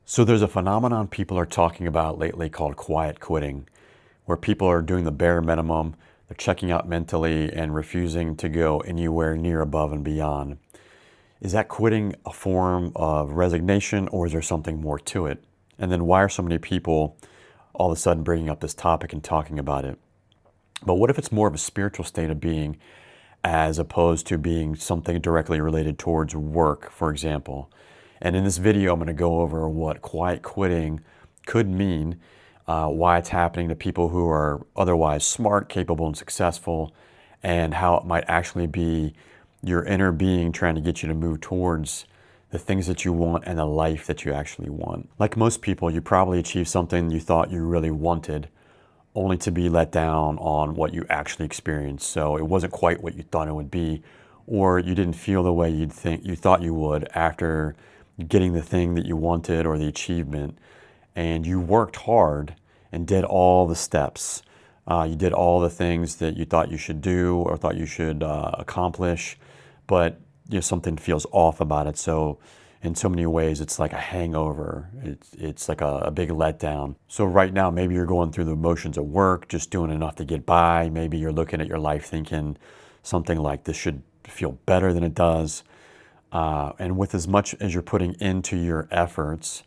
So there's a phenomenon people are talking about lately called quiet quitting, where people are doing the bare minimum, they're checking out mentally and refusing to go anywhere near above and beyond. Is that quitting a form of resignation, or is there something more to it? And then why are so many people all of a sudden bringing up this topic and talking about it? But what if it's more of a spiritual state of being as opposed to being something directly related towards work, for example? And in this video, I'm going to go over what quiet quitting could mean, why it's happening to people who are otherwise smart, capable, and successful, and how it might actually be your inner being trying to get you to move towards the things that you want and the life that you actually want. Like most people, you probably achieved something you thought you really wanted, only to be let down on what you actually experienced. So it wasn't quite what you thought it would be, or you didn't feel the way you thought you would after getting the thing that you wanted or the achievement. And you worked hard and did all the steps. You did all the things that you thought you should do or thought you should accomplish, but something feels off about it. So in so many ways, it's like a hangover. It's like a big letdown. So right now, maybe you're going through the motions of work, just doing enough to get by. Maybe you're looking at your life thinking something like this should feel better than it does. And with as much as you're putting into your efforts,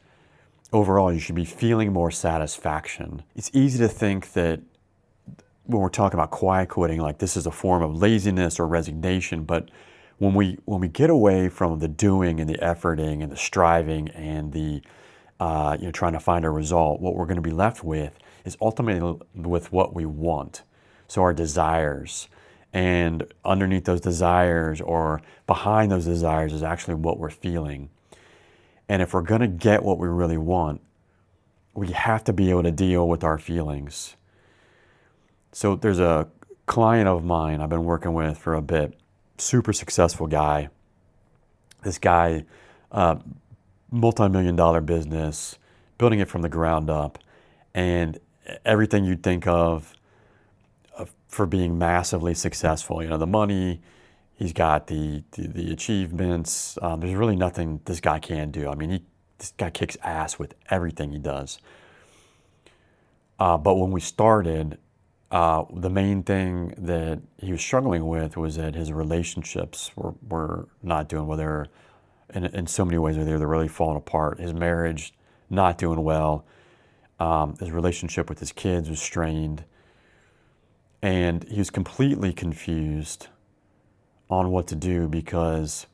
overall, you should be feeling more satisfaction. It's easy to think that when we're talking about quiet quitting, like this is a form of laziness or resignation, but when we get away from the doing and the efforting and the striving and the trying to find a result, what we're going to be left with is ultimately with what we want. So our desires, and underneath those desires or behind those desires is actually what we're feeling. And if we're going to get what we really want, we have to be able to deal with our feelings. So there's a client of mine I've been working with for a bit, super successful guy. This guy, multi-million dollar business, building it from the ground up, and everything you'd think of for being massively successful. The money, he's got the achievements. There's really nothing this guy can't do. I mean, this guy kicks ass with everything he does. But when we started, the main thing that he was struggling with was that his relationships were not doing well. They were, in so many ways, they're really falling apart. His marriage, not doing well. His relationship with his kids was strained. And he was completely confused on what to do because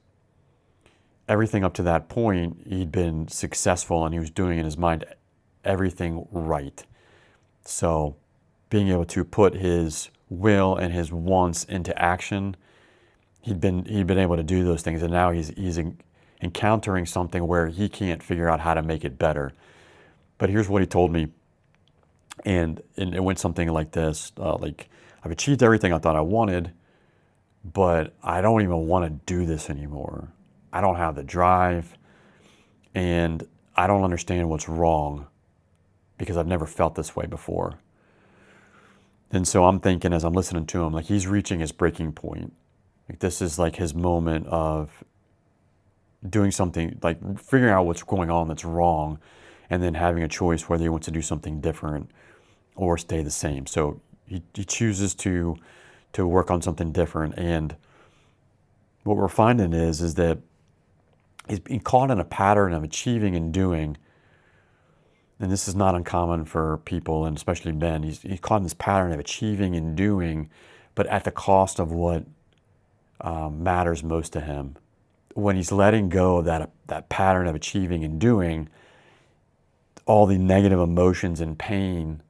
everything up to that point, he'd been successful and he was doing in his mind everything right. So being able to put his will and his wants into action, he'd been able to do those things, and now he's encountering something where he can't figure out how to make it better. But here's what he told me, and it went something like this: like, I've achieved everything I thought I wanted, but I don't even want to do this anymore. I don't have the drive, and I don't understand what's wrong because I've never felt this way before. And so I'm thinking, as I'm listening to him, like he's reaching his breaking point. Like this is like his moment of doing something, like figuring out what's going on that's wrong, and then having a choice whether he wants to do something different or stay the same. So he chooses to work on something different. And what we're finding is that he's being caught in a pattern of achieving and doing. And this is not uncommon for people, and especially men. He's caught in this pattern of achieving and doing, but at the cost of what matters most to him. When he's letting go of that pattern of achieving and doing, all the negative emotions and pain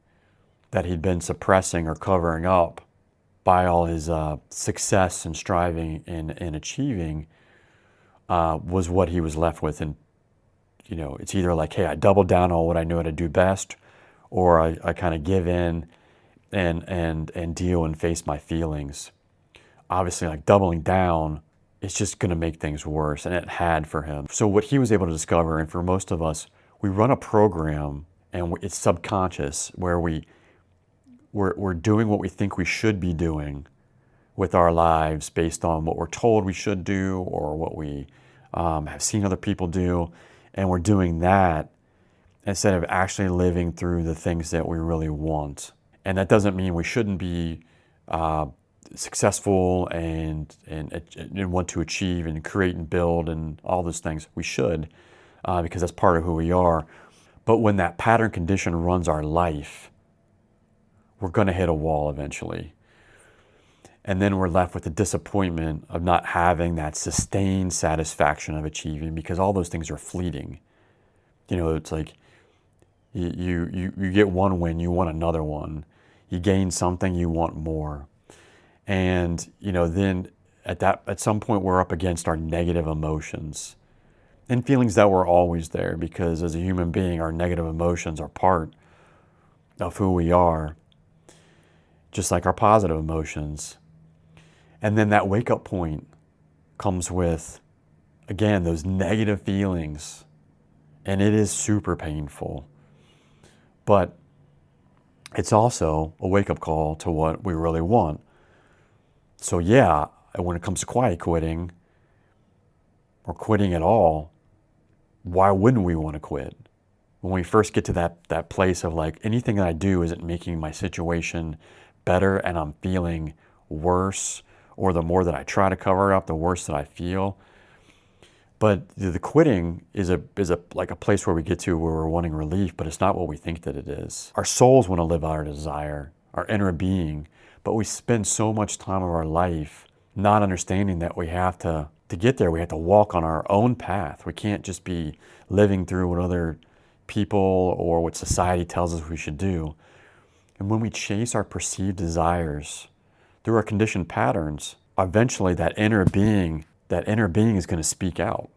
that he'd been suppressing or covering up by all his success and striving and achieving was what he was left with. And it's either like, hey, I double down on what I know how to do best, or I kind of give in and deal and face my feelings. Obviously, like doubling down, it's just going to make things worse, and it had for him. So what he was able to discover, and for most of us, we run a program, and it's subconscious, where we're doing what we think we should be doing with our lives based on what we're told we should do or what we have seen other people do. And we're doing that instead of actually living through the things that we really want. And that doesn't mean we shouldn't be uh, successful and want to achieve and create and build and all those things. We should, because that's part of who we are. But when that pattern condition runs our life, we're going to hit a wall eventually. And then we're left with the disappointment of not having that sustained satisfaction of achieving, because all those things are fleeting. It's like you get one win, you want another one. You gain something, you want more. And then at some point we're up against our negative emotions and feelings that were always there, because as a human being, our negative emotions are part of who we are, just like our positive emotions. And then that wake up point comes with, again, those negative feelings. And it is super painful. But it's also a wake up call to what we really want. So yeah, when it comes to quiet quitting or quitting at all, why wouldn't we want to quit? When we first get to that place of like, anything that I do isn't making my situation better and I'm feeling worse, or the more that I try to cover it up, the worse that I feel. But the quitting is like a place where we get to where we're wanting relief, but it's not what we think that it is. Our souls want to live out our desire, our inner being, but we spend so much time of our life not understanding that we have to get there, we have to walk on our own path. We can't just be living through what other people or what society tells us we should do. And when we chase our perceived desires through our conditioned patterns, eventually that inner being is going to speak out.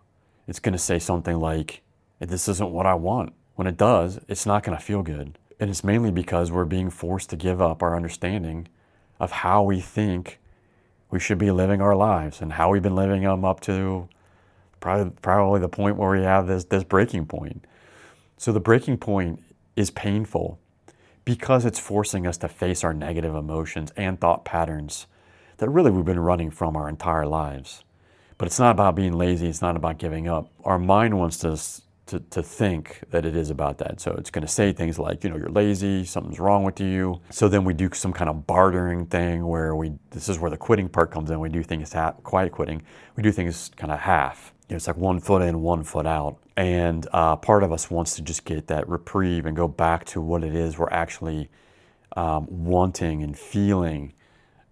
It's going to say something like, this isn't what I want. When it does, it's not going to feel good. And it's mainly because we're being forced to give up our understanding of how we think we should be living our lives and how we've been living them up to probably the point where we have this breaking point. So the breaking point is painful because it's forcing us to face our negative emotions and thought patterns that really we've been running from our entire lives. But it's not about being lazy. It's not about giving up. Our mind wants us to think that it is about that. So it's going to say things like, you're lazy, something's wrong with you. So then we do some kind of bartering thing where this is where the quitting part comes in. We do things quiet quitting. We do things kind of half. It's like 1 foot in, 1 foot out. And part of us wants to just get that reprieve and go back to what it is we're actually wanting and feeling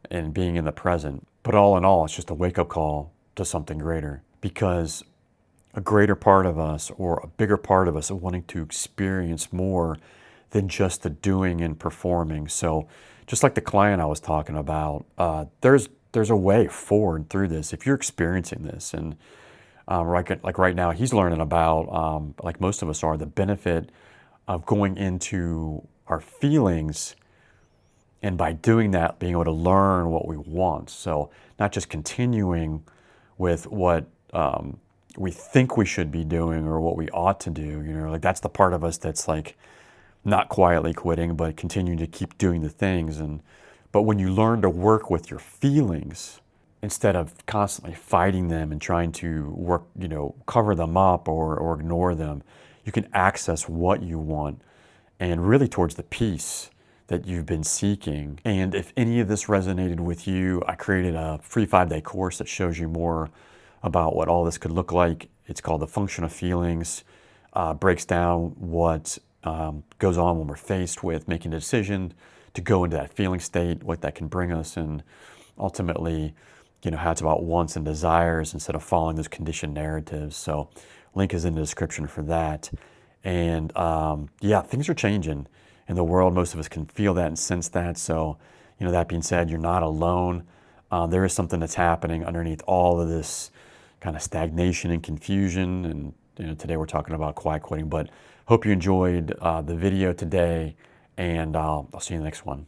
and being in the present. But all in all, it's just a wake-up call to something greater, because a greater part of us, or a bigger part of us, are wanting to experience more than just the doing and performing. So just like the client I was talking about, there's a way forward through this. If you're experiencing this, and like right now, he's learning about, like most of us are, the benefit of going into our feelings, and by doing that, being able to learn what we want. So not just continuing with what we think we should be doing or what we ought to do. Like that's the part of us that's like not quietly quitting, but continuing to keep doing the things. But when you learn to work with your feelings instead of constantly fighting them and trying to work, cover them up or ignore them, you can access what you want and really towards the peace that you've been seeking. And if any of this resonated with you, I created a free 5-day course that shows you more about what all this could look like. It's called The Function of Feelings. Breaks down what goes on when we're faced with making a decision to go into that feeling state, what that can bring us, and ultimately, how it's about wants and desires instead of following those conditioned narratives. So link is in the description for that. And yeah, things are changing in the world. Most of us can feel that and sense that. So, that being said, you're not alone. There is something that's happening underneath all of this kind of stagnation and confusion. And, today we're talking about quiet quitting. But hope you enjoyed the video today, and I'll see you in the next one.